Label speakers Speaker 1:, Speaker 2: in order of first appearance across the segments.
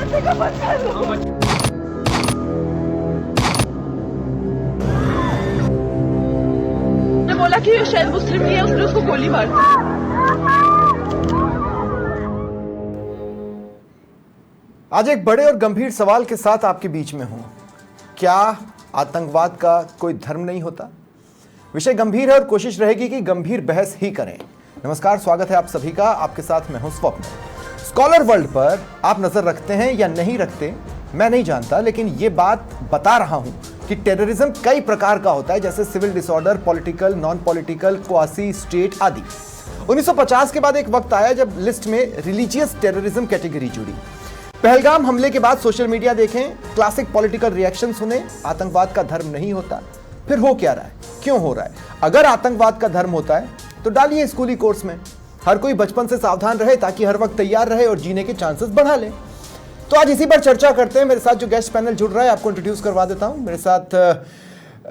Speaker 1: बच्चे का मत मारो। ने बोला कि शायद मुस्लिम नहीं है, उसने उसको गोली मार दी।
Speaker 2: आज एक बड़े और गंभीर सवाल के साथ आपके बीच में हूं। क्या आतंकवाद का कोई धर्म नहीं होता? विषय गंभीर है और कोशिश रहेगी कि गंभीर बहस ही करें। नमस्कार, स्वागत है आप सभी का। आपके साथ मैं हूं स्वप्न। स्कॉलर वर्ल्ड पर आप नजर रखते हैं या नहीं रखते मैं नहीं जानता, लेकिन यह बात बता रहा हूं कि टेररिज्म कई प्रकार का होता है, जैसे civil disorder, political, non political, quasi state आदि। 1950 के बाद एक वक्त आया जब लिस्ट में रिलीजियस टेररिज्म कैटेगरी जुड़ी। पहलगाम हमले के बाद सोशल मीडिया देखें, क्लासिक पॉलिटिकल रिएक्शन सुने, आतंकवाद का धर्म नहीं होता। फिर हो क्या रहा है, क्यों हो रहा है? अगर आतंकवाद का धर्म होता है तो डालिए स्कूली कोर्स में। हर कोई बचपन से सावधान रहे ताकि हर वक्त तैयार रहे और जीने के चांसेस बढ़ा ले। तो आज इसी पर चर्चा करते हैं। मेरे साथ जो गेस्ट पैनल जुड़ रहा है आपको इंट्रोड्यूस करवा देता हूं। मेरे साथ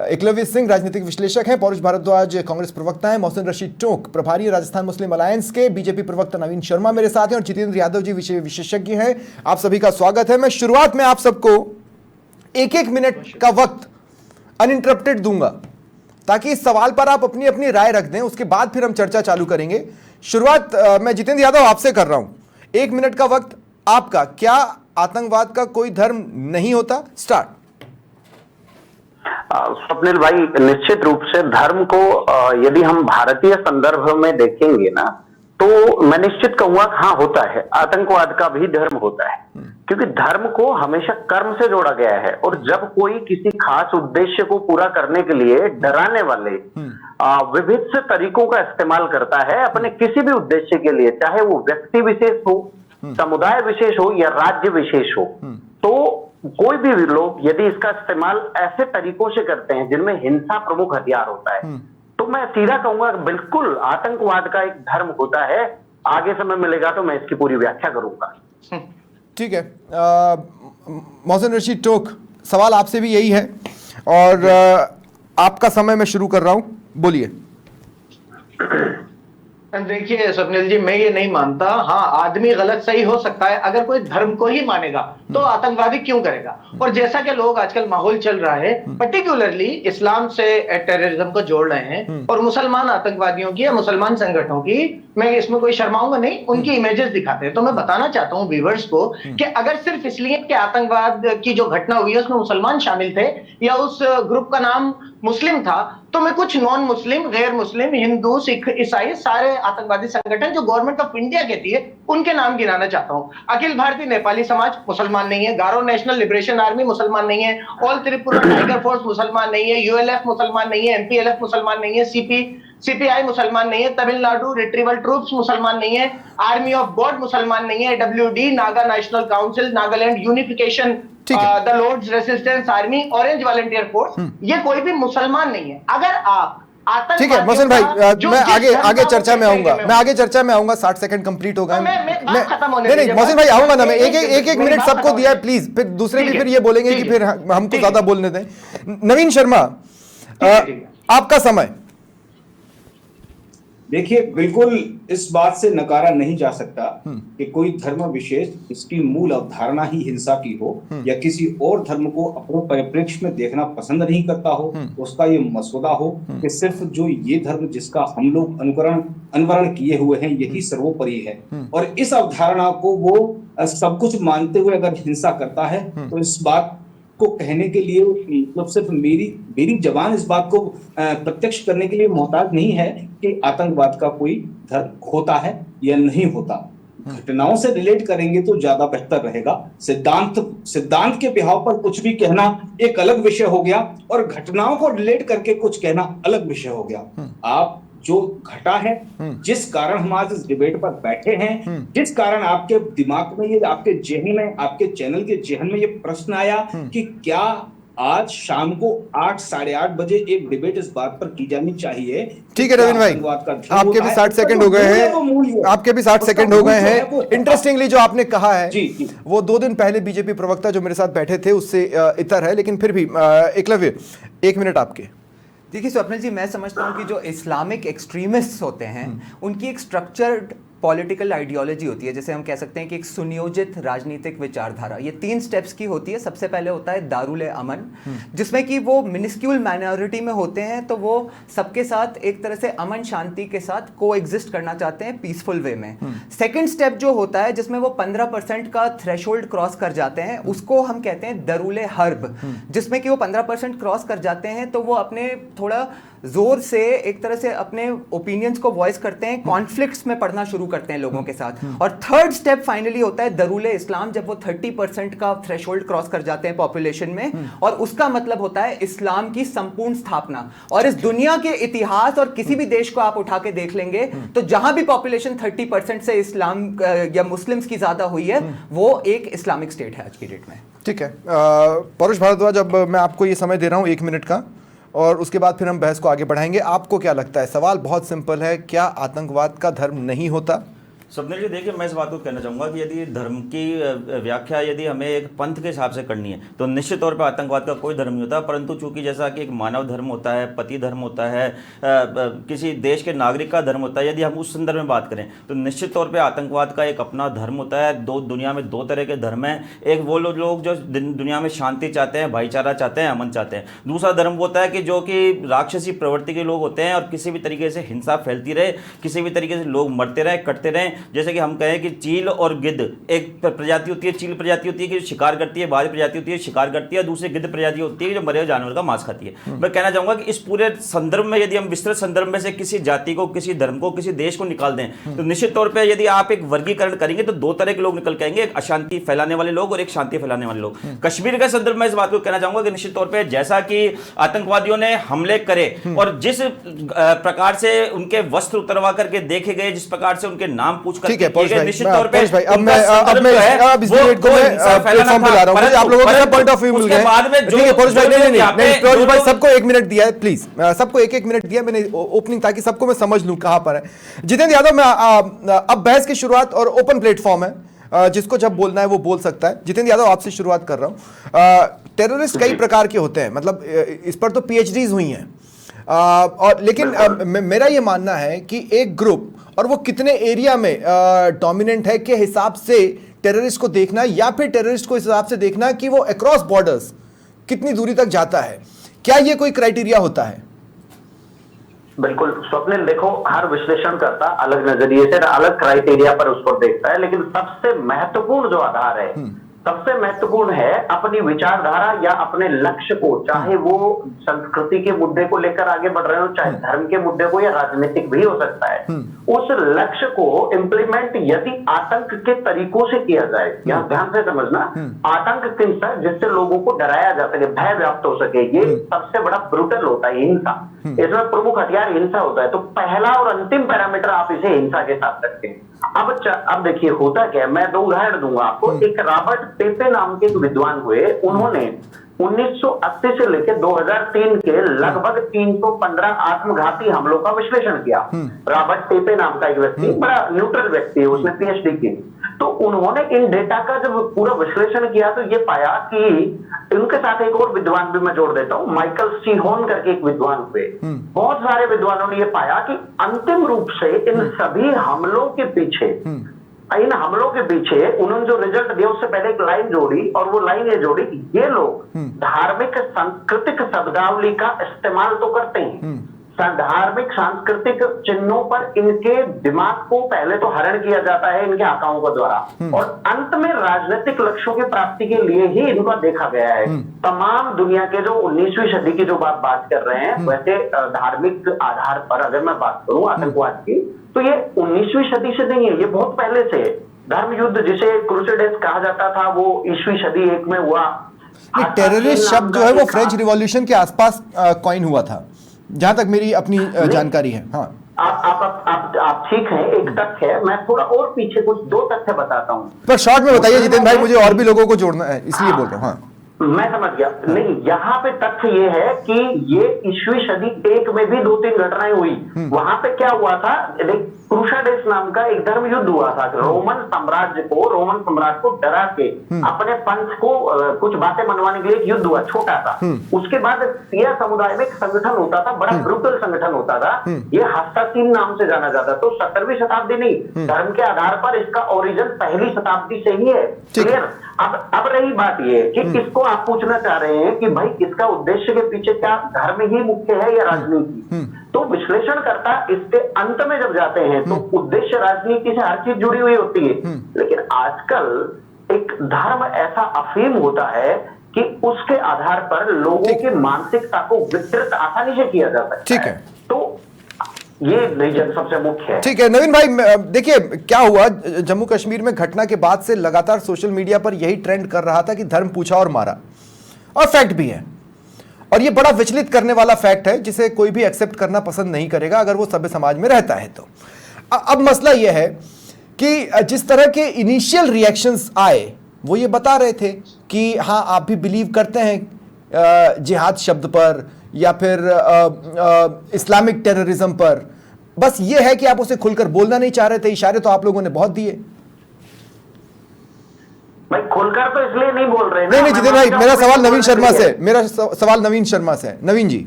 Speaker 2: एकलव्य सिंह राजनीतिक विश्लेषक हैं, पौरुष भारद्वाज कांग्रेस प्रवक्ता हैं, मोहसिन रशीद टोक प्रभारी राजस्थान मुस्लिम अलायंस के, बीजेपी प्रवक्ता नवीन शर्मा मेरे साथ हैं और जितेंद्र यादव जी विषय विशेषज्ञ हैं। आप सभी का स्वागत है। मैं शुरुआत में आप सबको एक मिनट का वक्त अनइंटरप्टेड दूंगा ताकि इस सवाल पर आप अपनी अपनी राय रख दें, उसके बाद फिर हम चर्चा चालू करेंगे। शुरुआत मैं जितेंद्र यादव आपसे कर रहा हूं। 1 मिनट का वक्त आपका। क्या आतंकवाद का कोई धर्म नहीं होता? स्टार्ट।
Speaker 3: स्वप्निल भाई, निश्चित रूप से धर्म को यदि हम भारतीय संदर्भ में देखेंगे ना, तो मैं निश्चित कहूंगा हाँ होता है, आतंकवाद का भी धर्म होता है। क्योंकि धर्म को हमेशा कर्म से जोड़ा गया है और जब कोई किसी खास उद्देश्य को पूरा करने के लिए डराने वाले विविध से तरीकों का इस्तेमाल करता है अपने किसी भी उद्देश्य के लिए, चाहे वो व्यक्ति विशेष हो, समुदाय विशेष हो या राज्य विशेष हो, तो कोई भी लोग यदि इसका इस्तेमाल ऐसे तरीकों से करते हैं जिनमें हिंसा प्रमुख हथियार होता है, तो मैं सीधा कहूंगा बिल्कुल आतंकवाद का एक धर्म होता है। आगे समय मिलेगा तो मैं इसकी पूरी व्याख्या करूंगा।
Speaker 2: ठीक है। मोहसिन रशीद टोक, सवाल आपसे भी यही है और आपका समय मैं शुरू कर रहा हूं, बोलिए।
Speaker 4: देखिए स्वप्निल जी, मैं ये नहीं मानता। हाँ, आदमी गलत सही हो सकता है, अगर कोई धर्म को ही मानेगा तो आतंकवादी क्यों करेगा? और जैसा कि लोग आजकल माहौल चल रहा है, पर्टिकुलरली इस्लाम से टेररिज्म को जोड़ रहे हैं और मुसलमान आतंकवादियों की या मुसलमान संगठनों की, मैं इसमें कोई शर्माऊंगा नहीं, उनकी इमेजेस दिखाते हैं। तो मैं बताना चाहता हूं व्यूअर्स को कि अगर सिर्फ इसलिए कि आतंकवाद की जो घटना हुई है उसमें मुसलमान शामिल थे या उस ग्रुप का नाम मुस्लिम था, तो मैं कुछ नॉन मुस्लिम, गैर मुस्लिम, हिंदू, सिख, ईसाई, सारे आतंकवादी संगठन जो गवर्नमेंट ऑफ इंडिया कहती है उनके नाम गिनाना चाहता हूं। अखिल भारतीय नेपाली समाज मुसलमान नहीं है, गारो नेशनल लिबरेशन आर्मी मुसलमान नहीं है, ऑल त्रिपुरा टाइगर फोर्स मुसलमान नहीं है, यूएलएफ मुसलमान नहीं है, एमपीएलएफ मुसलमान नहीं है, सीपीआई मुसलमान नहीं है, तमिलनाडु रिट्रीवल ट्रूप्स मुसलमान नहीं है, आर्मी ऑफ गॉड मुसलमान नहीं है, WD, Naga national council, Nagaland unification, the lord's resistance army, orange volunteer force, ये कोई भी मुसलमान नहीं है। अगर आप
Speaker 2: ठीक है मोहसिन भाई, मैं आगे चर्चा में आऊंगा, 60 सेकंड कंप्लीट हो गए। नहीं मोहसिन भाई आऊंगा ना, मैं एक मिनट सबको दिया है प्लीज, फिर दूसरे भी फिर ये बोलेंगे कि फिर हमको ज्यादा बोलने दें। नवीन शर्मा, आपका समय।
Speaker 5: देखिए, बिल्कुल इस बात से नकारा नहीं जा सकता कि कोई धर्म विशेष इसकी मूल अवधारणा ही हिंसा की हो या किसी और धर्म को अपने परिप्रेक्ष्य में देखना पसंद नहीं करता हो, उसका ये मसौदा हो कि सिर्फ जो ये धर्म जिसका हम लोग अनुकरण किए हुए हैं यही सर्वोपरि है, और इस अवधारणा को वो सब कुछ मानते हुए अगर हिंसा करता है तो इस बात को कहने के लिए मतलब सिर्फ मेरी जबान इस बात को प्रत्यक्ष करने के लिए मोहताज नहीं है कि आतंकवाद का कोई धर्म होता है या नहीं होता। घटनाओं से रिलेट करेंगे तो ज्यादा बेहतर रहेगा। सिद्धांत के बिहाव पर कुछ भी कहना एक अलग विषय हो गया और घटनाओं को रिलेट करके कुछ कहना अलग विषय हो गया। आप जो घटा है, जिस कारण हम आज इस डिबेट पर बैठे हैं, जिस कारण आपके दिमाग में ये, आपके जहन में, आपके चैनल के जहन में ये प्रश्न आया कि क्या आज शाम को 8 साढ़े 8 बजे एक डिबेट इस बात पर की जानी चाहिए।
Speaker 2: ठीक है नवीन भाई, आपके भी 60 सेकंड हो गए हैं, आपके भी 60 सेकंड हो गए हैं। इंटरेस्टिंगली जो आपने कहा है वो 2 दिन पहले बीजेपी प्रवक्ता जो मेरे साथ बैठे थे उससे इतर है, लेकिन फिर भी एकलव्य 1 मिनट आपके।
Speaker 6: देखिए स्वप्निल जी, मैं समझता हूँ कि जो इस्लामिक एक्सट्रीमिस्ट होते हैं उनकी एक स्ट्रक्चर्ड पॉलिटिकल आइडियोलॉजी होती है, जैसे हम कह सकते हैं कि एक सुनियोजित राजनीतिक विचारधारा। ये 3 स्टेप्स की होती है। सबसे पहले होता है दारुल अमन, जिसमें कि वो मिनिस्क्यूल माइनॉरिटी में होते हैं, तो वो सबके साथ एक तरह से अमन शांति के साथ को एग्जिस्ट करना चाहते हैं पीसफुल वे में। सेकेंड स्टेप जो होता है जिसमें वो 15% का थ्रेशोल्ड क्रॉस कर जाते हैं, उसको हम कहते हैं दरुल हर्ब, जिसमें कि वो 15% क्रॉस कर जाते हैं तो वो अपने थोड़ा जोर से एक तरह से अपने ओपिनियंस को वॉइस करते हैं, कॉन्फ्लिक्ट्स में पढ़ना शुरू करते हैं लोगों के साथ। और थर्ड स्टेप फाइनली होता है दरुल इस्लाम, जब वो 30% का थ्रेशोल्ड क्रॉस कर जाते हैं पॉपुलेशन में, और उसका मतलब होता है इस्लाम की संपूर्ण स्थापना। और इस दुनिया के इतिहास और किसी भी देश को आप उठा के देख लेंगे तो जहां भी पॉपुलेशन 30% से इस्लाम या मुस्लिम्स की ज्यादा हुई है, वो एक इस्लामिक स्टेट है आज की डेट में।
Speaker 2: ठीक है, परुष भारद्वाज, अब मैं आपको ये समय दे रहा हूँ 1 मिनट का, और उसके बाद फिर हम बहस को आगे बढ़ाएंगे। आपको क्या लगता है? सवाल बहुत सिंपल है, क्या आतंकवाद का धर्म नहीं होता?
Speaker 7: स्वप्निल जी, देखिए, मैं इस बात को कहना चाहूँगा कि यदि धर्म की व्याख्या यदि हमें एक पंथ के हिसाब से करनी है तो निश्चित तौर पर आतंकवाद का कोई धर्म नहीं होता। परंतु चूंकि जैसा कि एक मानव धर्म होता है, पति धर्म होता है, किसी देश के नागरिक का धर्म होता है, यदि हम उस संदर्भ में बात करें तो निश्चित तौर पर आतंकवाद का एक अपना धर्म होता है। दुनिया में 2 तरह के धर्म हैं। एक वो लोग जो दुनिया में शांति चाहते हैं, भाईचारा चाहते हैं, अमन चाहते हैं। दूसरा धर्म होता है कि जो कि राक्षसी प्रवृत्ति के लोग होते हैं और किसी भी तरीके से हिंसा फैलती रहे, किसी भी तरीके से लोग मरते रहे, कटते रहें। जैसे कि हम कहें कि चील और गिद्ध एक प्रजाति होती है, चील प्रजाति होती है कि शिकार करती है, बाज प्रजाति होती है शिकार करती है, दूसरी गिद्ध प्रजाति होती है जो मरे हुए जानवर का मांस खाती है। मैं कहना चाहूंगा कि इस पूरे संदर्भ में यदि हम विस्तृत संदर्भ में से किसी जाति को, किसी धर्म को, किसी देश को निकाल दें तो निश्चित तौर पर यदि आप एक वर्गीकरण करेंगे तो 2 तरह के लोग निकल के आएंगे, एक अशांति फैलाने वाले लोग और एक शांति फैलाने वाले लोग। कश्मीर के संदर्भ में इस बात को कहना चाहूंगा कि निश्चित तौर पर जैसा कि आतंकवादियों ने हमले करे और जिस प्रकार से उनके वस्त्र उतरवा करके देखे गए, जिस प्रकार से उनके नाम पूछ कर निश्चित तौर पे
Speaker 2: अब मैं इस डिबेट को मैं प्लेटफॉर्म पे ला रहा हूं। आप लोगों के पॉइंट ऑफ व्यू मिल गए। ठीक है परुष भाई, नहीं परुष भाई, सबको 1 मिनट दिया है, प्लीज सबको 1-1 मिनट दिया मैंने ओपनिंग, ताकि सबको मैं समझ लूं कहां पर है। जितेंद्र यादव, मैं अब बहस की शुरुआत, और ओपन प्लेटफॉर्म है, जिसको जब बोलना है वो बोल सकता है। जितेंद्र यादव, आपसे शुरुआत कर रहा हूं। टेररिस्ट कई प्रकार के होते हैं, मतलब इस पर तो PhDs हुई हैं, और लेकिन मेरा ये मानना है कि एक ग्रुप और वो कितने एरिया में डोमिनेंट है के हिसाब से टेररिस्ट को देखना, या फिर टेररिस्ट को इस हिसाब से देखना कि वो अक्रॉस बॉर्डर्स कितनी दूरी तक जाता है, क्या ये कोई क्राइटेरिया होता है?
Speaker 3: बिल्कुल स्वप्निल, देखो, हर विश्लेषणकर्ता अलग नजरिए से अलग क्राइटेरिया पर उसको देखता है, लेकिन सबसे महत्वपूर्ण जो आधार है, सबसे महत्वपूर्ण है अपनी विचारधारा या अपने लक्ष्य को, चाहे वो संस्कृति के मुद्दे को लेकर आगे बढ़ रहे हो, चाहे धर्म के मुद्दे को, या राजनीतिक भी हो सकता है, उस लक्ष्य को इम्प्लीमेंट यदि आतंक के तरीकों से किया जाए। यहाँ ध्यान से समझना, आतंक हिंसा जिससे लोगों को डराया जा सके, भय व्याप्त हो सके, ये सबसे बड़ा ब्रूटल होता है हिंसा। इसमें प्रमुख हथियार हिंसा होता है। तो पहला और अंतिम पैरामीटर आप इसे हिंसा के साथ रखते हैं। अब देखिए होता क्या है, मैं 2 उदाहरण दूंगा आपको। एक रॉबर्ट पेपे नाम के एक विद्वान हुए, उन्होंने 1980 से लेकर 2003 के लगभग 315 आत्मघाती हमलों का विश्लेषण किया। रॉबर्ट पेपे नाम का एक व्यक्ति, बड़ा न्यूट्रल व्यक्ति है, उसने PhD की। तो उन्होंने इन डेटा का जब पूरा विश्लेषण किया तो ये पाया कि इनके साथ एक और विद्वान भी मैं जोड़ देता हूं, माइकल सीहोन करके एक विद्वान हुए। बहुत सारे विद्वानों ने यह पाया कि अंतिम रूप से इन सभी हमलों के पीछे, इन हमलों के पीछे उन्होंने जो रिजल्ट दिया उससे पहले एक लाइन जोड़ी, और वो लाइन ये जोड़ी कि ये लोग धार्मिक सांस्कृतिक शब्दावली का इस्तेमाल तो करते हैं, धार्मिक सांस्कृतिक चिन्हों पर इनके दिमाग को पहले तो हरण किया जाता है इनके आकाओं के द्वारा, और अंत में राजनीतिक लक्ष्यों की प्राप्ति के लिए ही इनको देखा गया है। तमाम दुनिया के जो 19वीं सदी की जो बात कर रहे हैं, वैसे धार्मिक आधार पर अगर मैं बात करूं आतंकवाद की, तो ये 19वीं सदी से नहीं है, ये बहुत पहले से है। धर्म युद्ध जिसे क्रूसेडर्स कहा जाता था, वो ईस्वी सदी 1 में हुआ।
Speaker 2: टेररिस्ट शब्द जो है वो फ्रेंच रिवॉल्यूशन के आसपास कॉइन हुआ था, जहां तक मेरी अपनी जानकारी है। हाँ,
Speaker 3: आप ठीक हैं, एक तथ्य है, मैं थोड़ा और पीछे कुछ 2 तथ्य बताता हूं।
Speaker 2: पर शॉर्ट में बताइए जितेंद्र भाई, मुझे और भी लोगों को जोड़ना है, इसलिए बोल रहा हूँ। हाँ,
Speaker 3: मैं समझ गया। नहीं, यहाँ पे तथ्य ये है कि ये ईस्वी सदी 1 में भी 2-3 घटनाएं हुई। वहां पे क्या हुआ था, क्रूसाडेस नाम का एक धर्म युद्ध हुआ था। रोमन सम्राट को डरा के अपने पंथ को कुछ बातें मनवाने के लिए एक युद्ध हुआ, छोटा सा। उसके बाद सिया समुदाय में एक संगठन होता था, बड़ा ब्रुटल संगठन होता था, ये हस्तासीन नाम से जाना जाता। तो 17वीं शताब्दी नहीं, धर्म के आधार पर इसका ओरिजिन पहली शताब्दी से ही है। क्लियर। अब रही बात ये कि इसको आप पूछना चाह रहे हैं कि भाई इसका उद्देश्य के पीछे क्या धर्म ही मुख्य है या राजनीति, तो विश्लेषणकर्ता इसके अंत में जब जाते हैं तो उद्देश्य राजनीति से हर चीज जुड़ी हुई होती है। लेकिन आजकल एक धर्म ऐसा अफीम होता है कि उसके आधार पर लोगों की मानसिकता को विकृत आसानी से किया जा सकता है।
Speaker 2: ठीक है,
Speaker 3: तो ये रीजन सबसे मुख्य है।
Speaker 2: ठीक है नवीन भाई, देखिए क्या हुआ, जम्मू कश्मीर में घटना के बाद से लगातार सोशल मीडिया पर यही ट्रेंड कर रहा था कि धर्म पूछा और मारा, और फैक्ट भी है, और ये बड़ा विचलित करने वाला फैक्ट है जिसे कोई भी एक्सेप्ट करना पसंद नहीं करेगा अगर वो सभ्य समाज में रहता है। तो अब मसला यह है कि जिस तरह के इनिशियल रिएक्शंस आए वो ये बता रहे थे कि हाँ आप भी बिलीव करते हैं जिहाद शब्द पर या फिर इस्लामिक टेररिज्म पर, बस ये है कि आप उसे खुलकर बोलना नहीं चाह रहे थे। इशारे तो आप लोगों ने बहुत दिए।
Speaker 3: भाई खुलकर तो इसलिए नहीं बोल रहे।
Speaker 2: नहीं जितेंद्र भाई, मेरा सवाल नवीन शर्मा से। नवीन जी।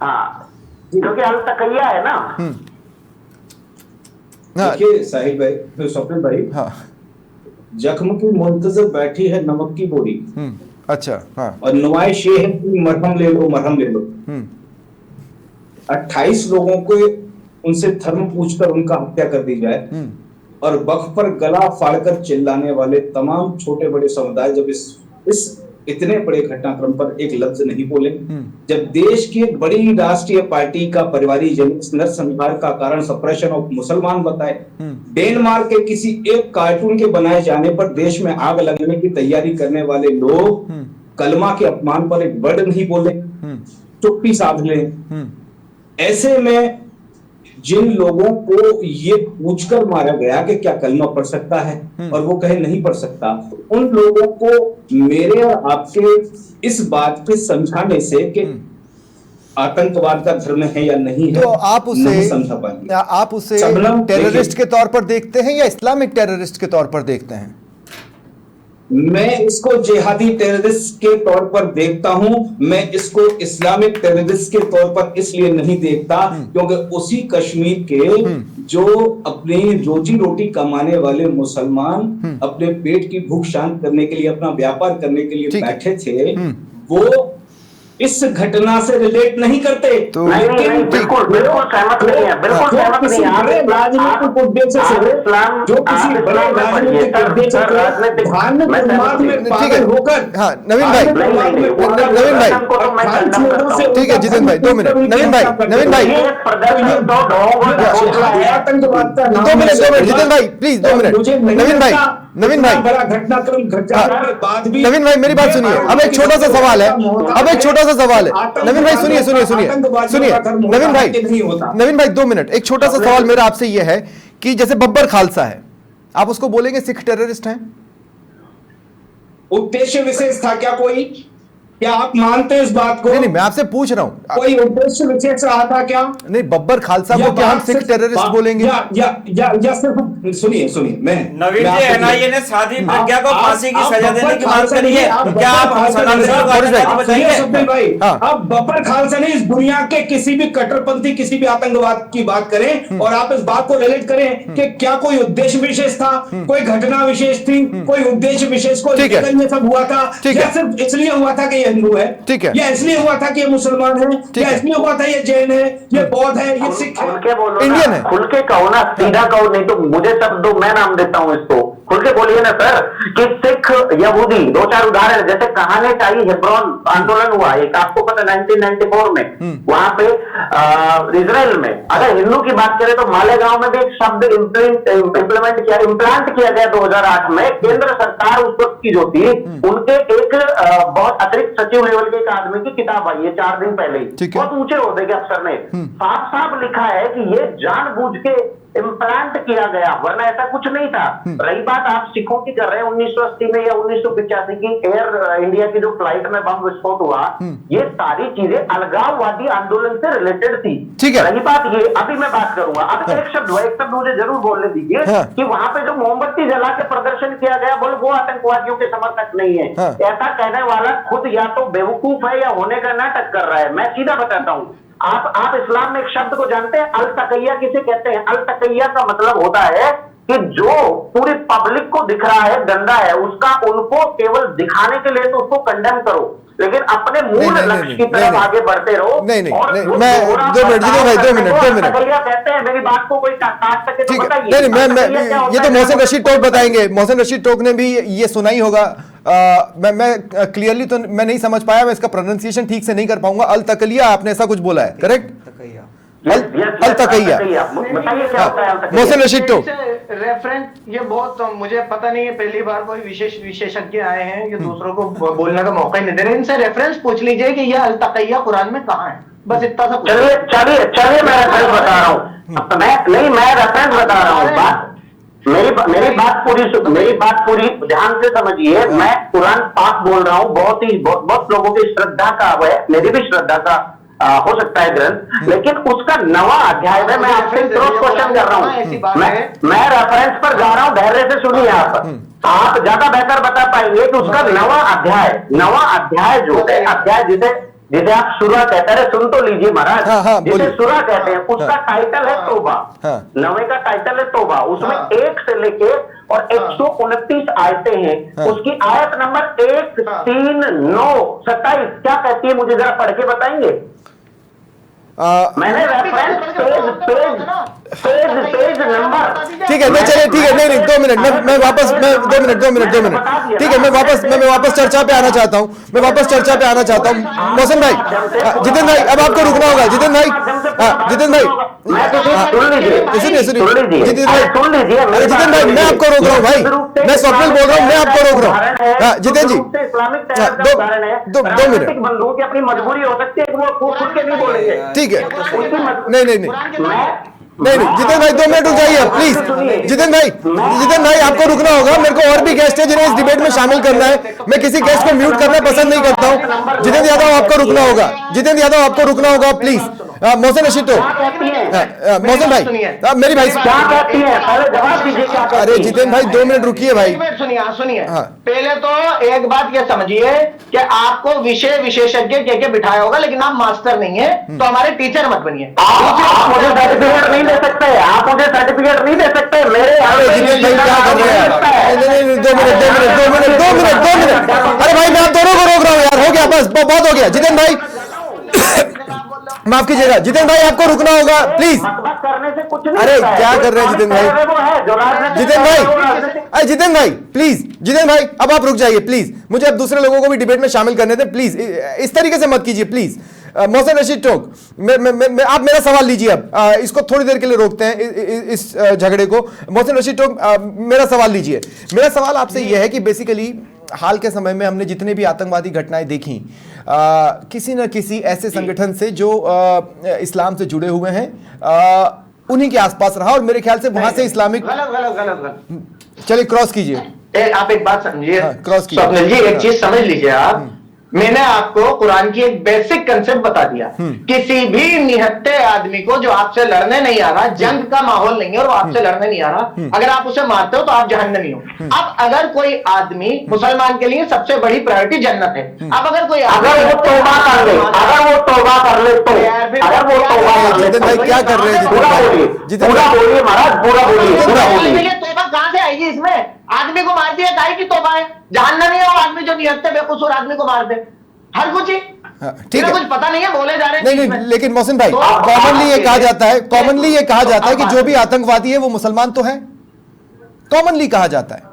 Speaker 3: हाँ, क्योंकि अलतकैया है ना।
Speaker 5: देखिए साहिल भाई, स्वप्निल भाई,
Speaker 2: हाँ,
Speaker 5: जख्म की मुंतजर बैठी है नमक की बोरी।
Speaker 2: अच्छा, हाँ,
Speaker 5: और नुमाइश ये है कि मरहम ले लो। 28 लोगों को उनसे धर्म पूछकर उनका हत्या कर दी जाए, और वक्फ पर गला फाड़कर चिल्लाने वाले तमाम छोटे बड़े समुदाय जब इस इतने बड़े घटनाक्रम पर एक लफ्ज नहीं बोले, जब देश की एक बड़ी राष्ट्रीय पार्टी का परिवारी नरसंहार का कारण सप्रेशन ऑफ मुसलमान बताए, डेनमार्क के किसी एक कार्टून के बनाए जाने पर देश में आग लगाने की तैयारी करने वाले लोग कलमा के अपमान पर एक वर्ड नहीं बोले, चुप्पी साध ले। ऐसे में जिन लोगों को ये पूछकर मारा गया कि क्या कलमा पढ़ सकता है और वो कहे नहीं पढ़ सकता, उन लोगों को मेरे और आपके इस बात पे समझाने से कि आतंकवाद का धर्म है या नहीं है,
Speaker 2: तो आप उसे टेररिस्ट के तौर पर देखते हैं या इस्लामिक टेररिस्ट के तौर पर देखते हैं?
Speaker 5: मैं इसको जिहादी टेररिस्ट के तौर पर देखता हूं। मैं इसको इस्लामिक टेररिस्ट के तौर पर इसलिए नहीं देखता क्योंकि उसी कश्मीर के जो अपनी रोजी रोटी कमाने वाले मुसलमान अपने पेट की भूख शांत करने के लिए, अपना व्यापार करने के लिए बैठे थे, वो इस घटना से रिलेट नहीं करते।
Speaker 3: तो नहीं, बिल्कुल सहमत नहीं है, बिल्कुल सहमत नहीं है।
Speaker 5: राजनीतिक उद्देश्य से जो किसी बड़े राजनीतिक उद्देश्य से धार्मिक उन्माद में पागल होकर,
Speaker 2: हाँ नवीन भाई, ठीक है जितेंद्र भाई 2 मिनट, नवीन भाई
Speaker 5: आतंकवाद का
Speaker 2: 2 मिनट जितेंद्र भाई प्लीज 2 मिनट। नवीन भाई
Speaker 5: बड़ा घटनाक्रम घट जाने के बाद भी,
Speaker 2: नवीन भाई मेरी बात सुनिए, अब एक छोटा सा सवाल है, नवीन भाई सुनिए नवीन भाई 2 मिनट, एक छोटा सा सवाल मेरा आपसे यह है कि जैसे बब्बर खालसा है, आप उसको बोलेंगे सिख टेररिस्ट हैं?
Speaker 5: उद्देश्य विशेष था क्या कोई? क्या आप मानते हैं इस बात को?
Speaker 2: नहीं मैं आपसे पूछ रहा हूं,
Speaker 5: कोई उद्देश्य विशेष रहा था क्या?
Speaker 2: नहीं बब्बर खालसा को क्या हम सिख टेररिस्ट बोलेंगे?
Speaker 5: या सिर्फ सुनिए मैं
Speaker 7: नवीन जी, एनआईए ने साधी प्रज्ञा को फांसी की सजा देने की बात करी है, क्या आप
Speaker 5: भाई अब बब्बर खालसा ने इस दुनिया के किसी भी कट्टरपंथी, किसी भी आतंकवाद की बात करें और आप इस बात को रिलेट करें कि क्या कोई उद्देश्य विशेष था, कोई घटना विशेष थी, कोई उद्देश्य विशेष को लेकर ये सब हुआ था, या सिर्फ इसलिए हुआ था कि हिंदू है,
Speaker 2: ठीक है,
Speaker 5: या इसलिए हुआ था कि ये मुसलमान है, या इसलिए हुआ था ये जैन है, ये बौद्ध है, ये सिख है?
Speaker 2: इंडियन है।
Speaker 3: खुल के कहो ना, सीधा कहो, नहीं तो मुझे सब दो, मैं नाम देता हूं इसको। खुल के बोलिए ना सर कि सिख, यहूदी, 2-4 उदाहरण, जैसे कहानी चाहिए हेब्रोन आंदोलन हुआ एक, आपको पता 1994 में वहां पे इजराइल में। अगर हिंदू की बात करें तो मालेगांव में भी एक शब्द इम्प्लांट किया गया 2008 में। केंद्र सरकार उस वक्त की जो थी, उनके एक बहुत अतिरिक्त सचिव लेवल के एक आदमी की किताब आई है 4 दिन पहले ही, बहुत ऊंचे ओहदे के अफसर ने साफ साफ लिखा है कि ये जानबूझ के इम्प्लांट किया गया, वरना ऐसा कुछ नहीं था। रही बात बात आप सिखों की कर रहे हैं 1980 में या 1985 की एयर इंडिया की जो फ्लाइट में बम विस्फोट हुआ, ये सारी चीजें अलगाववादी आंदोलन से रिलेटेड थी।
Speaker 2: ठीक है।
Speaker 3: रही बात ये, अभी मैं बात करूंगा, अब एक शब्द मुझे जरूर बोलने दीजिए कि वहां पे जो मोमबत्ती जला के प्रदर्शन किया गया, बोले वो आतंकवादियों के समर्थक नहीं है। ऐसा कहने वाला खुद या तो बेवकूफ है या होने का नाटक कर रहा है। मैं सीधा बताता हूं, आप इस्लाम में एक शब्द को जानते हैं, अल तकैया किसे कहते हैं? अल तकैया का मतलब होता है कि जो पूरी पब्लिक को दिख रहा है गंदा है, उसका उनको केवल दिखाने के लिए तो उसको कंडेम करो, लेकिन अपने मूल लक्ष्य की तरफ आगे बढ़ते रहो।
Speaker 2: नहीं, मैं 2 मिनट भाई, 2 मिनट
Speaker 3: कहते हैं, मेरी बात को कोई काट सके तो बताइए।
Speaker 2: नहीं, ये तो मोहसिन रशीद टोक बताएंगे। मोहसिन रशीद टोक ने भी ये सुना ही होगा। मैं क्लियरली तो मैं नहीं समझ पाया, मैं इसका प्रोनाउंसिएशन ठीक से नहीं कर पाऊंगा। अल तकैया आपने ऐसा कुछ बोला है, करेक्ट? अल तकैया,
Speaker 3: बताइए क्या होता है?
Speaker 2: मोहसिन रशीद टोक
Speaker 4: रेफरेंस ये बहुत मुझे पता नहीं है, पहली बार कोई विशेषज्ञ आए हैं कि दूसरों को बोलने का मौका ही नहीं दे रहे। इनसे रेफरेंस पूछ लीजिए कि ये अल तकैया कुरान में कहाँ है, बस इतना सा।
Speaker 3: चलिए मैं रेफरेंस बता रहा हूँ। मैं रेफरेंस बता रहा हूँ। मेरी बात पूरी ध्यान से समझिए। मैं कुरान पाक बोल रहा हूँ। बहुत लोगों की श्रद्धा का है, मेरी भी श्रद्धा का हो सकता है ग्रंथ, लेकिन उसका 9वां अध्याय में मैं आपसे क्रॉस क्वेश्चन कर रहा हूँ। मैं रेफरेंस पर जा रहा हूँ, धैर्य से सुनिए। आप ज्यादा बेहतर बता पाएंगे कि उसका 9वां अध्याय जो है, अध्याय जिसे आप सूरा कहते हैं, सुन तो लीजिए महाराज, जिसे सूरा कहते हैं, उसका टाइटल है तौबा। 9वें का टाइटल है तौबा। उसमें 1 से लेके और 129 आयतें हैं। उसकी आयत नंबर 1, 3, 9, 27 क्या कहती है, मुझे जरा पढ़ के बताएंगे? मैंने रेफरेंस पेज नंबर।
Speaker 2: ठीक है, चलिए, ठीक है, नहीं 2 मिनट, मैं वापस 2 मिनट ठीक है, मैं वापस चर्चा पे आना चाहता हूँ। मोहसिन भाई, जितेंद्र भाई, अब आपको रुकना होगा। जितेंद्र भाई, जितेंद्र भाई, मैं आपको रोक रहा हूँ भाई, मैं स्वप्निल बोल रहा हूँ, मैं आपको रोक रहा हूँ। जितेंद्र जी, 2 मिनट,
Speaker 3: बंधुओं की अपनी मजबूरी हो सकती है कि वो खुद के नहीं बोलेंगे।
Speaker 2: ठीक है, नहीं, जितेंद्र भाई 2 मिनट रुक जाइए प्लीज। जितेंद्र भाई आपको रुकना होगा। मेरे को और भी गेस्ट है जिन्हें इस डिबेट में शामिल करना है। मैं किसी गेस्ट को म्यूट करना पसंद नहीं करता हूँ। जितेंद्र यादव आपको रुकना होगा, प्लीज। मोहसिन रशीद टोक, मोहसिन भाई, मेरी भाई,
Speaker 3: क्या कहती है पहले जवाब दीजिए। क्या
Speaker 2: अरे जितेंद्र भाई 2 मिनट रुकिए भाई।
Speaker 4: सुनिए। पहले तो एक बात ये समझिए कि आपको विषय विशेषज्ञ कह बिठाया होगा, लेकिन आप मास्टर नहीं है, तो हमारे टीचर मत बनिए।
Speaker 3: आप मुझे सर्टिफिकेट नहीं दे सकते, मेरे
Speaker 2: जितेंद्र भाई क्या कर रहे हैं? 2 मिनट। अरे भाई, मैं आप दोनों को रोक रहा हूँ यार, हो गया, बस बहुत हो गया। जितेंद्र भाई माफ कीजिएगा, जितेंद्र भाई आपको रुकना होगा प्लीज।
Speaker 3: करने से कुछ नहीं।
Speaker 2: अरे क्या कर रहे हैं जितेंद्र भाई? जितेंद्र भाई प्लीज, जितेंद्र भाई अब आप रुक जाइए प्लीज। मुझे अब दूसरे लोगों को भी डिबेट में शामिल करने दें प्लीज। इस तरीके से मत कीजिए प्लीज। मोहसिन रशीद टोक, आप मेरा सवाल लीजिए। अब इसको थोड़ी देर के लिए रोकते हैं, इस झगड़े को। मोहसिन रशीद टोक, मेरा सवाल लीजिए। मेरा सवाल आपसे यह है कि बेसिकली हाल के समय में हमने जितने भी आतंकवादी घटनाएं देखी, किसी न किसी ऐसे संगठन से जो इस्लाम से जुड़े हुए हैं, उन्हीं के आसपास रहा, और मेरे ख्याल से वहां से इस्लामिक।
Speaker 4: गलत।
Speaker 2: चलिए क्रॉस कीजिए।
Speaker 4: आप एक बात समझिए,
Speaker 2: क्रॉस कीजिए।
Speaker 4: स्वप्निल जी एक चीज समझ लीजिए आप। मैंने आपको कुरान की एक बेसिक कंसेप्ट बता दिया। किसी भी निहत्थे आदमी को जो आपसे लड़ने नहीं आ रहा, जंग का माहौल नहीं है और वो आपसे लड़ने नहीं आ रहा, अगर आप उसे मारते हो तो आप जहन्नमी हो। अब अगर कोई आदमी, मुसलमान के लिए सबसे बड़ी प्रायोरिटी जन्नत है। अब अगर कोई
Speaker 3: वो तौबा कर ले,
Speaker 2: जितेंद्र भाई क्या कर रहे हैं?
Speaker 3: पूरा बोलिए महाराज, पूरा बोलिए।
Speaker 4: तौबा कहां से आएगी इसमें? आदमी को मार दिया, काहे की तौबा है? जहन्नमी है वो आदमी जो निहत्थे बेकसूर आदमी को मार दे। हर कुछ ही
Speaker 2: ठीक है,
Speaker 4: कुछ पता नहीं है, बोले जा रहे हैं।
Speaker 2: नहीं, लेकिन मोहसिन भाई, कॉमनली ये कहा जाता है कि जो भी आतंकवादी है वो मुसलमान तो है, कॉमनली कहा जाता है।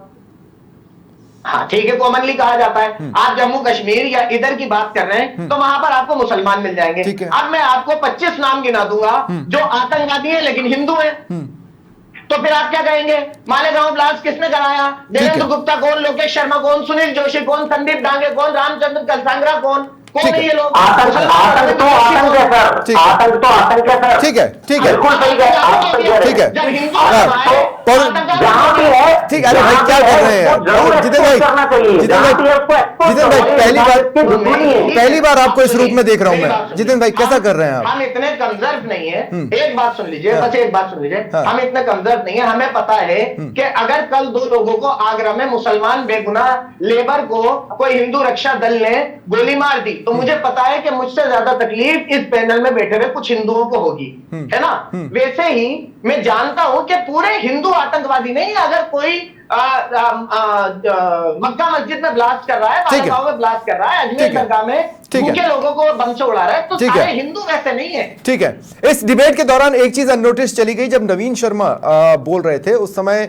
Speaker 4: हाँ ठीक है, कॉमनली कहा जाता है। आप जम्मू कश्मीर या इधर की बात कर रहे हैं तो वहां पर आपको मुसलमान मिल जाएंगे। अब मैं आपको 25 नाम गिना दूंगा जो आतंकवादी है लेकिन हिंदू है, तो फिर आप क्या कहेंगे? मालेगांव ब्लास्ट किसने कराया? देवेंद्र गुप्ता कौन? लोकेश शर्मा कौन? सुनील जोशी कौन? संदीप डांगे कौन? रामचंद्र कलसांगरा कौन? कौन है ये लोग?
Speaker 3: आतंक तो आतंक है सर,
Speaker 2: ठीक है।
Speaker 3: आतंक तो आतंक है सर।
Speaker 2: ठीक है, ठीक है,
Speaker 3: बिल्कुल सही है, आप सही कह रहे हैं।
Speaker 2: ठीक है।
Speaker 4: जब हिंदू
Speaker 2: हाँ,
Speaker 4: आए,
Speaker 2: पर
Speaker 4: आतंकवाद
Speaker 3: जहां भी है,
Speaker 2: ठीक है, अरे भाई क्या कर रहे हैं जितेंद्र भाई, जितेंद्र भाई पहली बार आपको इस रूप में देख रहा हूं मैं। जितेंद्र भाई कैसा कर रहे हैं आप?
Speaker 4: हम इतने कमजोर नहीं है। एक बात सुन लीजिए, बस एक बात सुन लीजिए,
Speaker 2: हाँ।
Speaker 4: हम इतने कमजोर नहीं है। हमें पता है कि अगर कल दो लोगों को आगरा में मुसलमान बेगुनाह लेबर को कोई हिंदू रक्षा दल ने गोली मार दी, तो मुझे पता है कि मुझसे ज्यादा तकलीफ इस पैनल में बैठे हुए कुछ हिंदुओं को होगी, है ना? वैसे ही मैं जानता हूं कि पूरे हिंदू आतंकवादी नहीं। अगर कोई मक्का मस्जिद में ब्लास्ट कर रहा है,
Speaker 2: ठीक है।
Speaker 4: बालागांव में ब्लास्ट कर रहा है,
Speaker 2: ठीक
Speaker 4: अजमेर
Speaker 2: है।
Speaker 4: दरगाह में
Speaker 2: ठीक है।
Speaker 4: भूखे लोगों को बम से उड़ा रहा है, तो
Speaker 2: ठीक है।
Speaker 4: सारे हिंदू वैसे नहीं है।
Speaker 2: ठीक है, इस डिबेट के दौरान एक चीज अननोटिस चली गई। जब नवीन शर्मा बोल रहे थे उस समय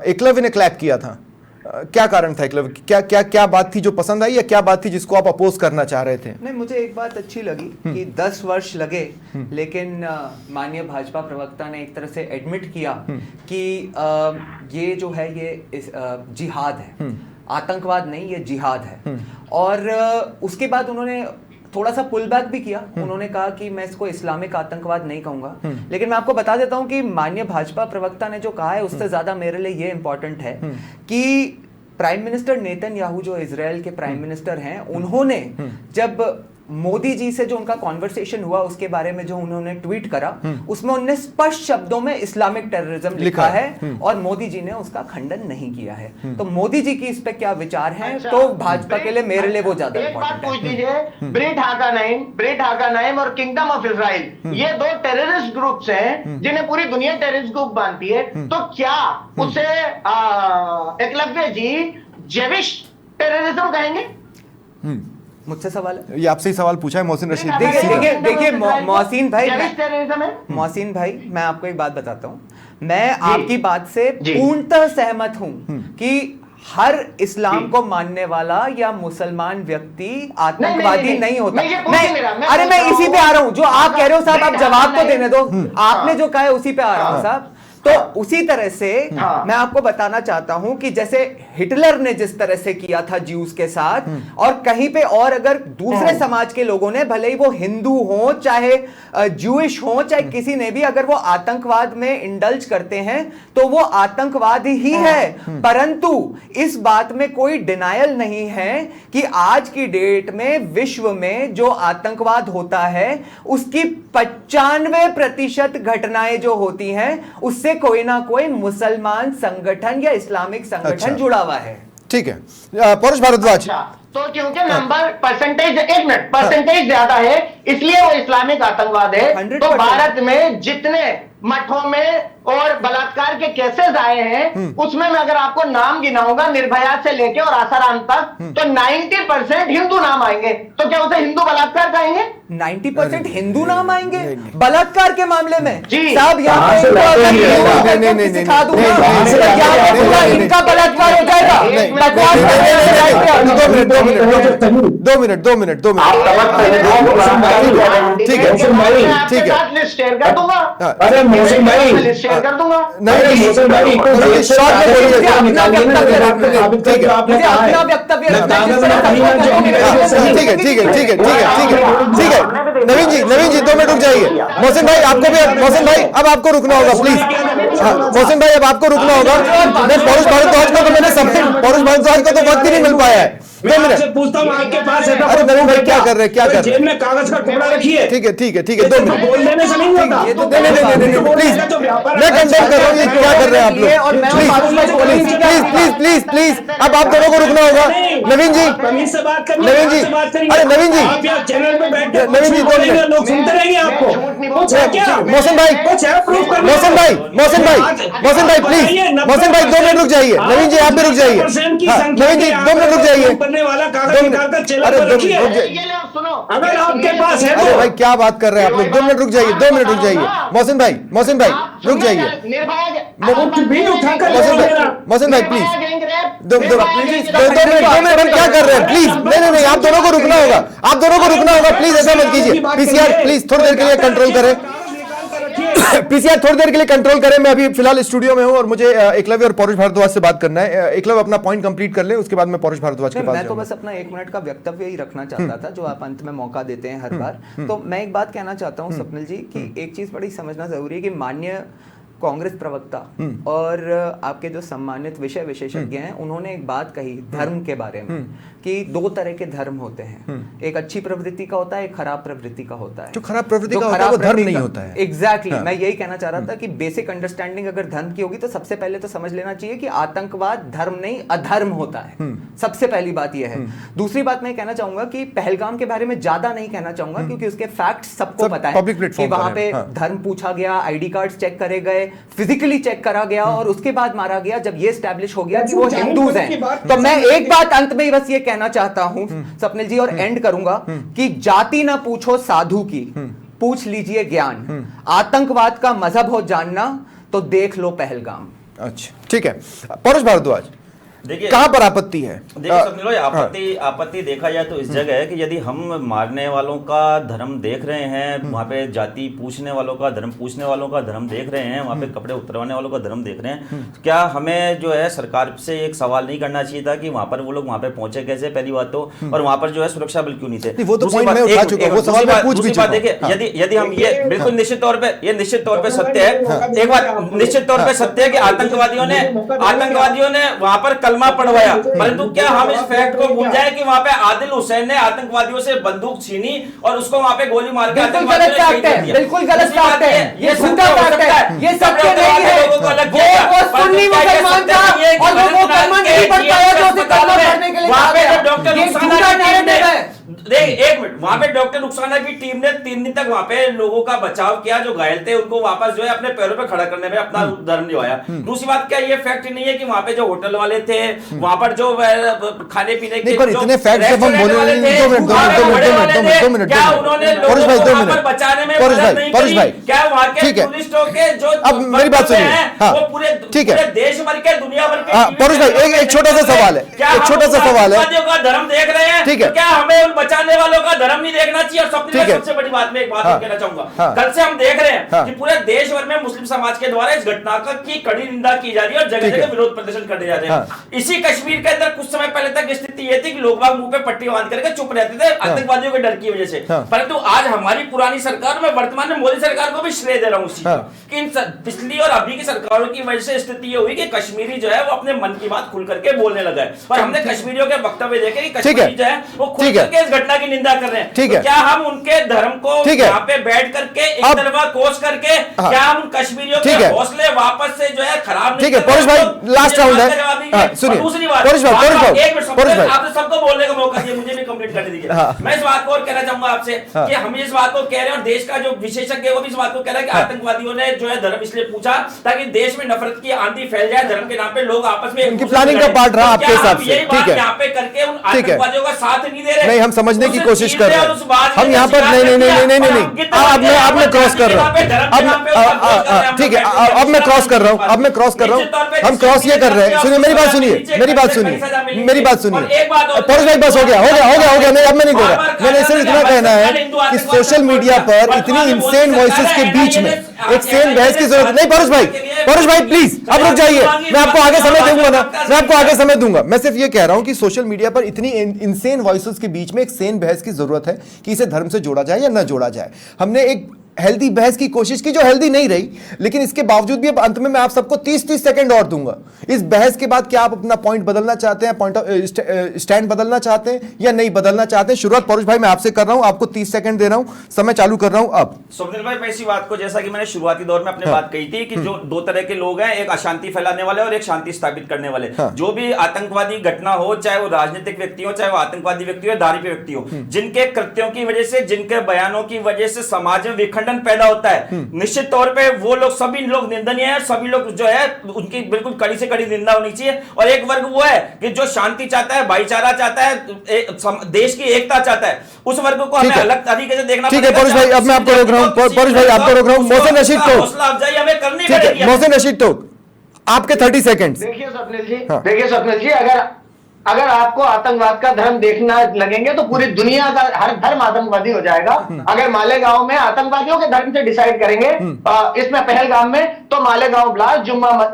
Speaker 2: एकलव्य ने क्लैप किया था। क्या कारण था एकलव्य? क्या क्या क्या बात थी जो पसंद आई, या क्या बात थी जिसको आप अपोज करना चाह रहे थे?
Speaker 6: नहीं, मुझे एक बात अच्छी लगी कि 10 वर्ष लगे, लेकिन माननीय भाजपा प्रवक्ता ने एक तरह से एडमिट किया कि ये जो है ये जिहाद है, आतंकवाद नहीं, ये जिहाद है। और उसके बाद उन्होंने थोड़ा सा पुल बैक भी किया। उन्होंने कहा कि मैं इसको इस्लामिक आतंकवाद नहीं कहूंगा, लेकिन मैं आपको बता देता हूं कि माननीय भाजपा प्रवक्ता ने जो कहा है उससे ज्यादा मेरे लिए ये इंपॉर्टेंट है कि प्राइम मिनिस्टर नेतन्याहू जो इजराइल के प्राइम मिनिस्टर हैं, उन्होंने जब मोदी जी से जो उनका कॉन्वर्सेशन हुआ उसके बारे में जो उन्होंने ट्वीट करा, उसमें उन्होंने स्पष्ट शब्दों में इस्लामिक टेररिज्म लिखा है और मोदी जी ने उसका खंडन नहीं किया है। तो मोदी जी की इस पे क्या विचार हैं?
Speaker 4: अच्छा,
Speaker 6: तो भाजपा के लिए, मेरे लिए वो ज्यादा
Speaker 4: एक बात
Speaker 6: इंपॉर्टेंट
Speaker 4: पूछ
Speaker 6: है।
Speaker 4: लीजिए, ब्रिट हाकानाइम और किंगडम ऑफ इजराइल, ये दो टेररिस्ट ग्रुप्स हैं जिन्हें पूरी दुनिया टेररिस्ट ग्रुप मानती है। तो क्या उसे एकलव्य जी जेविश टेररिज्म कहेंगे?
Speaker 6: मुझसे सवाल है,
Speaker 2: ये आपसे ही सवाल पूछा है मोहसिन रशीद।
Speaker 6: देखिए मोहसिन भाई,
Speaker 4: जेविश टेररिज्म है।
Speaker 6: मोहसिन भाई, मैं आपको एक बात बताता हूं। मैं आपकी बात से
Speaker 4: जी।
Speaker 6: पूर्णतः सहमत हूं कि हर इस्लाम को मानने वाला या मुसलमान व्यक्ति आतंकवादी नहीं होता।
Speaker 4: मैं ये पूछ नहीं रहा, मैं
Speaker 6: अरे
Speaker 4: पूछ
Speaker 6: मैं
Speaker 4: रहा
Speaker 6: इसी
Speaker 4: हूं।
Speaker 6: पे आ रहा हूं, जो आप कह रहे हो साहब, आप जवाब तो देने दो। आपने
Speaker 4: हाँ।
Speaker 6: जो कहा है उसी पे आ रहा हूं साहब। तो उसी तरह से
Speaker 4: हाँ।
Speaker 6: मैं आपको बताना चाहता हूं कि जैसे हिटलर ने जिस तरह से किया था ज्यूज के साथ, और कहीं पे और अगर दूसरे समाज के लोगों ने, भले ही वो हिंदू हो चाहे ज्यूइश हो चाहे किसी ने भी, अगर वो आतंकवाद में इंडल्ज करते हैं तो वो आतंकवाद ही है। परंतु इस बात में कोई डिनायल नहीं है कि आज की डेट में विश्व में जो आतंकवाद होता है उसकी 95% घटनाएं जो होती हैं उससे कोई ना कोई मुसलमान संगठन या इस्लामिक संगठन
Speaker 2: अच्छा।
Speaker 6: जुड़ा हुआ है।
Speaker 2: ठीक है, पौरुष भारद्वाज।
Speaker 4: अच्छा, तो क्योंकि नंबर परसेंटेज, एक मिनट, परसेंटेज ज्यादा है इसलिए वो इस्लामिक आतंकवाद है।
Speaker 6: 100%।
Speaker 4: तो भारत में जितने मठों में और बलात्कार के केसेस आए हैं उसमें मैं अगर आपको नाम गिनाऊंगा निर्भया से लेके और आसाराम तक, तो 90% हिंदू नाम आएंगे। तो क्या उसे हिंदू बलात्कार कहेंगे?
Speaker 6: 90% हिंदू नाम आएंगे बलात्कार के मामले में?
Speaker 4: जी।
Speaker 6: साहब यहाँ पे इनको अगर हिंदू करके सिखा दूंगा तो यहाँ पे पूरा इनका बलात्कार हो जाएगा। बकवास कर रहे हैं right पे।
Speaker 2: 2 मिनट।
Speaker 3: आप समझ सकते हो।
Speaker 2: ठीक है, ठीक है।
Speaker 4: लिस्ट शेयर कर दूंगा,
Speaker 5: अरे मोहसिन भाई,
Speaker 4: लिस्ट शेयर कर दूंगा।
Speaker 2: नहीं,
Speaker 5: मोहसिन भाई,
Speaker 2: नहीं, शॉर्ट में बोलिए।
Speaker 6: मुझे अपना वक्तव्य रखने दो।
Speaker 5: अभी तक आपने
Speaker 6: मुझे
Speaker 5: कहा
Speaker 6: अपना
Speaker 5: है।
Speaker 6: वक्तव्य रखना है,
Speaker 5: कागज
Speaker 6: जिस
Speaker 5: में
Speaker 6: तरह
Speaker 5: कहीं ना
Speaker 6: सबको
Speaker 5: कहीं
Speaker 6: कहने
Speaker 2: ठीक है, ठीक है, ठीक है, ठीक है, ठीक है, ठीक है। नवीन जी 2 मिनट रुक जाइए। मोहसिन भाई आपको भी, मोहसिन भाई अब आपको रुकना होगा प्लीज। मोहसिन भाई अब आपको रुकना होगा। मैं पौरुष भारद्वाज को तो मैंने सब, पौरुष भारद्वाज को तो वक्त ही नहीं मिल पाया है। 2
Speaker 5: मैं आपसे
Speaker 2: मिनट।
Speaker 5: पूछता हूँ, आपके पास है तो
Speaker 2: अरे नवीन भाई क्या कर रहे हैं, क्या कर रहे
Speaker 5: जेब में कागज का टुकड़ा रखिए।
Speaker 2: ठीक है, ठीक है, ठीक है, 2 मिनट।
Speaker 5: बोल देने से नहीं होता।
Speaker 6: ये तो
Speaker 2: नहीं, प्लीज, मैं कंडेम कर रहा हूँ, ये क्या कर रहे हैं आप लोग?
Speaker 6: और मैं
Speaker 2: प्लीज
Speaker 6: बात
Speaker 2: प्लीज प्लीज, अब आप दोनों को रुकना होगा। नवीन जी,
Speaker 5: तमीज से बात करिए।
Speaker 2: नवीन जी, अरे नवीन जी,
Speaker 5: आप यहाँ चैनल पे बैठ के
Speaker 2: नवीन जी,
Speaker 5: कुछ
Speaker 2: 2
Speaker 5: बोलेंगे,
Speaker 2: मिनट।
Speaker 5: लोग सुनते रहेंगे आपको। कुछ है क्या?
Speaker 2: मोहसिन भाई,
Speaker 5: कुछ है प्रूफ करने
Speaker 2: मोहसिन
Speaker 5: को?
Speaker 2: भाई प्लीज, मोहसिन भाई 2 मिनट रुक जाइए। नवीन जी आप भी रुक जाइए। नवीन जी 2 मिनट रुक जाइए।
Speaker 5: करने वाला
Speaker 2: 2
Speaker 5: कागज
Speaker 2: मिनट,
Speaker 5: निकालकर चैनल
Speaker 2: अरे
Speaker 5: पर
Speaker 2: 2
Speaker 5: रखिए।
Speaker 2: मिनट रुक जाइए।
Speaker 4: ये लो सुनो,
Speaker 5: अगर आपके पास है
Speaker 2: अरे
Speaker 5: तो
Speaker 2: भाई क्या बात कर रहे हैं आप लोग? 2 मिनट रुक जाइए, 2 मिनट रुक जाइए। मोहसिन भाई रुक जाइए।
Speaker 5: कुछ भी उठाकर
Speaker 2: मोहसिन भाई प्लीज, दो मिनट हम क्या कर रहे हैं? प्लीज, नहीं, आप दोनों को रुकना होगा, आप दोनों को रुकना होगा। प्लीज ऐसा मत कीजिए। पीसीआर प्लीज थोड़ी देर के लिए कंट्रोल करें। पीसीआर थोड़ी देर के लिए कंट्रोल करें, मैं अभी फिलहाल स्टूडियो में हूं और मुझे एकलव्य और पौरुष भारद्वाज से बात करना है। एकलव्य अपना पॉइंट कंप्लीट कर ले, उसके बाद मैं पौरुष भारद्वाज के पास
Speaker 6: मैं तो बस अपना 1 मिनट का वक्तव्य ही रखना चाहता था, जो आप अंत में मौका देते हैं हर बार। तो मैं एक बात कहना चाहता हूं स्वप्निल जी कि एक चीज बड़ी समझना जरूरी है कि माननीय कांग्रेस प्रवक्ता और आपके जो सम्मानित विषय विशेषज्ञ हैं, उन्होंने एक बात कही धर्म के बारे में कि 2 तरह के धर्म होते हैं, एक अच्छी प्रवृत्ति का होता है, एक खराब प्रवृत्ति का होता है।
Speaker 2: जो खराब प्रवृत्ति का होता है वो धर्म नहीं होता है।
Speaker 6: एग्जैक्टली, मैं यही कहना चाह रहा था कि बेसिक अंडरस्टैंडिंग अगर धर्म की होगी तो सबसे पहले तो समझ लेना चाहिए कि आतंकवाद धर्म नहीं अधर्म होता है। सबसे पहली बात यह है। दूसरी बात मैं कहना चाहूंगा कि पहलगाम के बारे में ज्यादा नहीं कहना चाहूंगा, क्योंकि उसके फैक्ट सबको पता है कि वहां पे धर्म पूछा गया, आईडी कार्ड चेक करे गए, फिजिकली चेक करा गया और उसके बाद मारा गया। जब ये स्टैब्लिश हो गया कि वो हिंदूज हैं, तो मैं एक बात अंत में बस ये कहना चाहता हूं स्वप्निल जी, और एंड करूंगा कि जाति ना पूछो साधु की, पूछ लीजिए ज्ञान। आतंकवाद का मजहब हो जानना तो देख लो पहलगाम।
Speaker 2: अच्छा ठीक है, पौरुष भारद्वाज
Speaker 7: देखिए
Speaker 2: कहां पर आपत्ति है?
Speaker 7: देखिए स्वप्निल भाई, आपत्ति देखा जाए तो इस जगह है कि यदि हम मारने वालों का धर्म देख रहे हैं, वहां पे जाति पूछने वालों का धर्म, पूछने वालों का धर्म देख रहे हैं, वहां पे कपड़े उतरवाने वालों का धर्म देख रहे हैं, क्या हमें जो है सरकार से एक सवाल नहीं करना चाहिए था कि वहां पर वो लोग वहां पे पहुंचे कैसे, पहली बात तो, और वहां पर जो है सुरक्षा बल क्यों नहीं थे?
Speaker 2: वो तो पॉइंट मैं उठा चुका हूं, वो सवाल मैं पूछ भी चुका हूं।
Speaker 7: देखिए यदि हम ये बिल्कुल निश्चित तौर पे सत्य है, एक बात निश्चित तौर पे सत्य है कि आतंकवादियों ने वहां पर कलमा पढ़वाया, परंतु क्या हम इस फैक्ट को भूल जाए कि वहां पे आदिल हुसैन ने आतंकवादियों से बंदूक छीनी और उसको वहां पे गोली मार के
Speaker 6: बिल्कुल गलत फैक्ट है, बिल्कुल गलत फैक्ट है, ये झूठा फैक्ट है, ये सत्य नहीं है। वो सुन्नी मुसलमान था और वो कलमा नहीं पढ़ पाया जो उसे कलमा पढ़ने के लिए
Speaker 7: वहां पे जब डॉक्टर
Speaker 6: ये झूठा नैरेटिव है।
Speaker 7: देख एक मिनट, वहां पे डॉक्टर रुखसाना की टीम ने 3 दिन तक वहां पे लोगों का बचाव किया, जो घायल थे उनको वापस जो है अपने पैरों पे खड़ा करने में अपना धर्म निभाया। दूसरी बात क्या ये फैक्ट नहीं है कि वहां पे जो होटल वाले थे, वहां पर जो खाने पीने के
Speaker 2: पर इतने फैक्ट जब हम बोले, 2 मिनट
Speaker 7: क्या उन्होंने लोगों को वहां पर बचाने में मदद नहीं करी? क्या वहां के टूरिस्टों के जो
Speaker 2: अब मेरी बात सुनिए,
Speaker 7: वो पूरे देश भर के दुनिया भर के
Speaker 2: पौरुष भाई एक छोटा सा सवाल है, एक छोटा सा सवाल है,
Speaker 7: का धर्म देख रहे हैं,
Speaker 2: ठीक है,
Speaker 7: क्या हमें बचाने वालों का धर्म नहीं देखना चाहिए? और सबसे बड़ी बात में एक बात कहना चाहूंगा, कल से हम देख रहे हैं कि पूरे देश भर में मुस्लिम समाज के द्वारा इस घटना की कड़ी निंदा की जा रही है और जगह जगह विरोध प्रदर्शन करने जा रहे हैं। इसी कश्मीर के अंदर कुछ समय पहले तक स्थिति ये थी कि लोग बाग मुंह पे पट्टी बांध करके चुप रहते थे आतंकवादियों के डर की वजह से, परंतु आज हमारी पुरानी सरकार, मैं वर्तमान में मोदी सरकार को भी श्रेय दे रहा हूं उसी कि इन पिछली और अभी की सरकारों की वजह से स्थिति ये हुई कि कश्मीरी जो है वो अपने मन की बात खुल करके बोलने लगा है और हमने कश्मीरियों के वक्तव्य देखे कि कश्मीरी जो है वो खुल करके इस घटना की निंदा कर रहे हैं। तो क्या हम उनके धर्म को यहाँ पे बैठ करके एक तरफा कोस करके क्या हम कश्मीरियों के हौसले वापस से जो है खराब नहीं?
Speaker 2: ठीक है पौरुष भाई, लास्ट राउंड है, सुनिए
Speaker 7: दूसरी बात, एक मिनट आपने सबको बोलने का मौका दिया, मुझे भी कंप्लीट करने दीजिए। मैं इस बात को और कहना चाहूंगा आपसे कि हम इस बात को कह रहे हैं और देश का जो विशेषज्ञ है वो भी इस बात को कह रहा है कि आतंकवादियों ने जो है धर्म इसलिए पूछा ताकि देश में नफरत की आंधी फैल जाए, धर्म के नाम पे लोग आपस में
Speaker 2: उनकी प्लानिंग का पार्ट रहा आपके हिसाब से, ठीक है,
Speaker 7: यहाँ पे करके उन आतंकवादियों का साथ नहीं दे रहे,
Speaker 2: नहीं हम समझने की कोशिश कर रहे हैं, हम यहाँ पर नहीं अब मैं क्रॉस कर रहा हूँ, ठीक है, अब मैं क्रॉस कर रहा हूँ, हम क्रॉस ये कर रहे हैं। सुनिए मेरी बात सुनिए पौरुष भाई, बस हो गया नहीं, अब मैं नहीं बोल रहा, मैंने सिर्फ इतना कहना है कि सोशल मीडिया पर इतनी इंसेन वॉइसेस के बीच में एक सेन बहस की जरूरत नहीं। पौरुष भाई प्लीज अब रुक जाइए, मैं आपको आगे समय दूंगा ना, मैं आपको आगे समय दूंगा। मैं सिर्फ ये कह रहा हूं कि सोशल मीडिया पर इतनी इंसेन वॉइसेस के बीच में एक सेन बहस की जरूरत है कि इसे धर्म से जोड़ा जाए या ना जोड़ा जाए। हमने एक हेल्दी बहस की कोशिश की जो हेल्दी नहीं रही, लेकिन इसके बावजूद भी अब अंत में मैं आप सबको 30 सेकंड और दूंगा। इस बहस के बाद क्या आप अपना पॉइंट बदलना चाहते हैं, पॉइंट ऑफ स्टैंड बदलना चाहते हैं या नहीं बदलना चाहते हैं? शुरुआत पौरुष भाई मैं आपसे कर रहा हूं, आपको 30 सेकंड दे रहा हूं, समय चालू कर रहा हूं अब।
Speaker 7: स्वप्निल भाई मैं इसी बात को, जैसा कि मैंने शुरुआती दौर में अपनी बात कही थी कि जो 2 तरह के लोग हैं, एक अशांति फैलाने वाले और एक शांति स्थापित करने वाले। जो भी आतंकवादी घटना हो, चाहे वो राजनीतिक व्यक्ति हो, चाहे वो आतंकवादी व्यक्ति हो, धार्मिक व्यक्ति हो, जिनके कृत्यों की वजह से, जिनके बयानों की वजह से समाज में विखंडन पैदा होता है, निश्चित तौर पे वो लोग, सभी लोग निंदनीय है, सभी लोग जो है उनकी बिल्कुल कड़ी से कड़ी निंदा होनी चाहिए। और एक वर्ग वो है कि जो शांति चाहता है, भाईचारा चाहता है, देश की एकता चाहता है, उस वर्ग को हमें अलग तरीके से देखना
Speaker 2: पड़ेगा। ठीक है पौरुष भाई, अब मैं आपको रोक रहा हूं, पौरुष भाई आपको रोक रहा हूं। मोहसिन रशीद टोक,
Speaker 7: हौसला अफजाई हमें करनी पड़ेगी।
Speaker 2: मोहसिन रशीद टोक आपके 30 सेकंड।
Speaker 4: देखिए स्वप्निल जी, अगर अगर आपको आतंकवाद का धर्म देखना लगेंगे तो पूरी दुनिया का हर धर्म आतंकवादी हो जाएगा। अगर मालेगांव में आतंकवादियों के धर्म से डिसाइड करेंगे इसमें पहलगाम में, तो मालेगांव ब्लास्ट,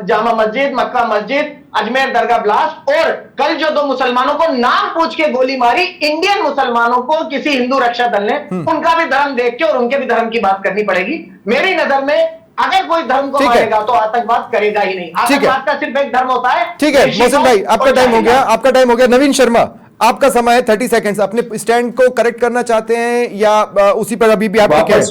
Speaker 4: जामा मस्जिद, मक्का मस्जिद, अजमेर दरगाह ब्लास्ट, और कल जो 2 मुसलमानों को नाम पूछ के गोली मारी इंडियन मुसलमानों को किसी हिंदू रक्षा दल ने, उनका भी धर्म देख के और उनके भी धर्म की बात करनी पड़ेगी। मेरी नजर में अगर कोई धर्म को मानेगा तो आतंकवाद करेगा ही नहीं। आतंकवाद का सिर्फ एक धर्म होता है।
Speaker 2: ठीक है मोहसिन भाई, आपका टाइम हो गया, आपका टाइम हो गया। नवीन शर्मा, आपका समय है 30 सेकंड्स। अपने स्टैंड को करेक्ट करना चाहते हैं या उसी पर अभी भी आपका क्या है?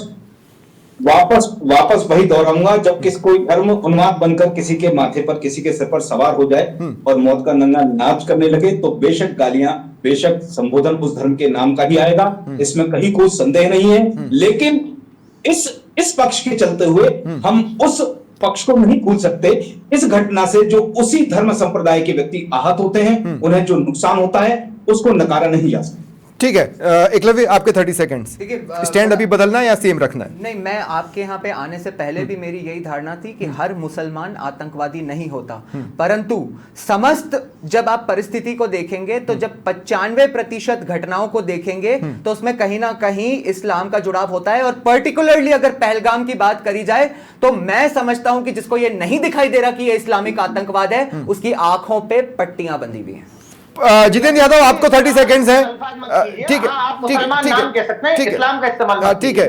Speaker 5: वापस वही दोहराऊंगा, जब कोई धर्म उन्माद बनकर किसी के माथे पर, किसी के सिर पर सवार हो जाए और मौत का नंगा नाच करने लगे, तो बेशक गालियां, बेशक संबोधन उस धर्म के नाम का ही आएगा, इसमें कहीं कोई संदेह नहीं है। लेकिन इस पक्ष के चलते हुए हम उस पक्ष को नहीं भूल सकते। इस घटना से जो उसी धर्म संप्रदाय के व्यक्ति आहत होते हैं, उन्हें जो नुकसान होता है, उसको नकारा नहीं जा सकता।
Speaker 2: ठीक है एकलव्य, आपके 30 सेकंड्स। स्टैंड अभी बदलना है या सेम रखना है?
Speaker 6: नहीं, मैं आपके यहाँ पे आने से पहले भी मेरी यही धारणा थी कि हर मुसलमान आतंकवादी नहीं होता, परंतु समस्त जब आप परिस्थिति को देखेंगे तो जब 95% घटनाओं को देखेंगे तो उसमें कहीं ना कहीं इस्लाम का जुड़ाव होता है। और पर्टिकुलरली अगर पहलगाम की बात करी जाए तो मैं समझता हूं कि जिसको ये नहीं दिखाई दे रहा कि ये इस्लामिक आतंकवाद है, उसकी आंखों पे पट्टियां बंधी हुई हैं।
Speaker 2: जितेंद्र यादव, आपको 30 सेकंड्स है। ठीक है,
Speaker 4: आप मुसलमान नाम कह सकते हैं, इस्लाम का इस्तेमाल
Speaker 2: ठीक है।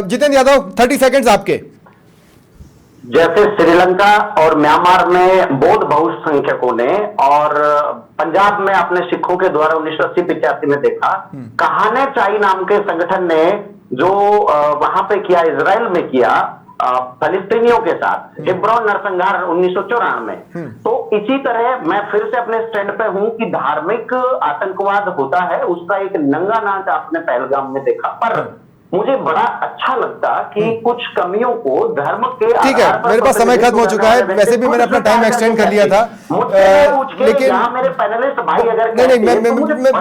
Speaker 2: जितेंद्र यादव, 30 सेकंड्स आपके।
Speaker 3: जैसे श्रीलंका और म्यांमार में बौद्ध बहुसंख्यकों ने और पंजाब में अपने सिखों के द्वारा 1980-85 में देखा, कहाने चाई नाम के संगठन ने जो वहां पे किया, इजराइल में किया फलिस्तीनियों के साथ, हेब्रोन नरसंहार 1994 में। तो इसी तरह मैं फिर से अपने स्टैंड पे हूं कि धार्मिक आतंकवाद होता है, उसका एक नंगा नाच आपने पहलगाम में देखा। पर मुझे बड़ा अच्छा लगता कि कुछ कमियों को धर्म के
Speaker 2: ठीक है, मेरे पास समय खत्म हो चुका है। वैसे भी मैंने अपना टाइम एक्सटेंड कर लिया था, लेकिन
Speaker 3: मेरे पैनलिस्ट भाई अगर
Speaker 2: नहीं,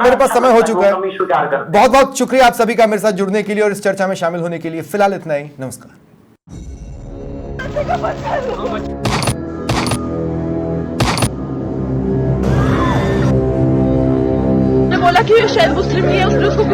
Speaker 2: मेरे पास समय हो चुका है। बहुत बहुत शुक्रिया आप सभी का मेरे साथ जुड़ने के लिए और इस चर्चा में शामिल होने के लिए। फिलहाल इतना ही, नमस्कार।
Speaker 1: बोला कि शायद मुस्लिम नहीं है, उसने उसको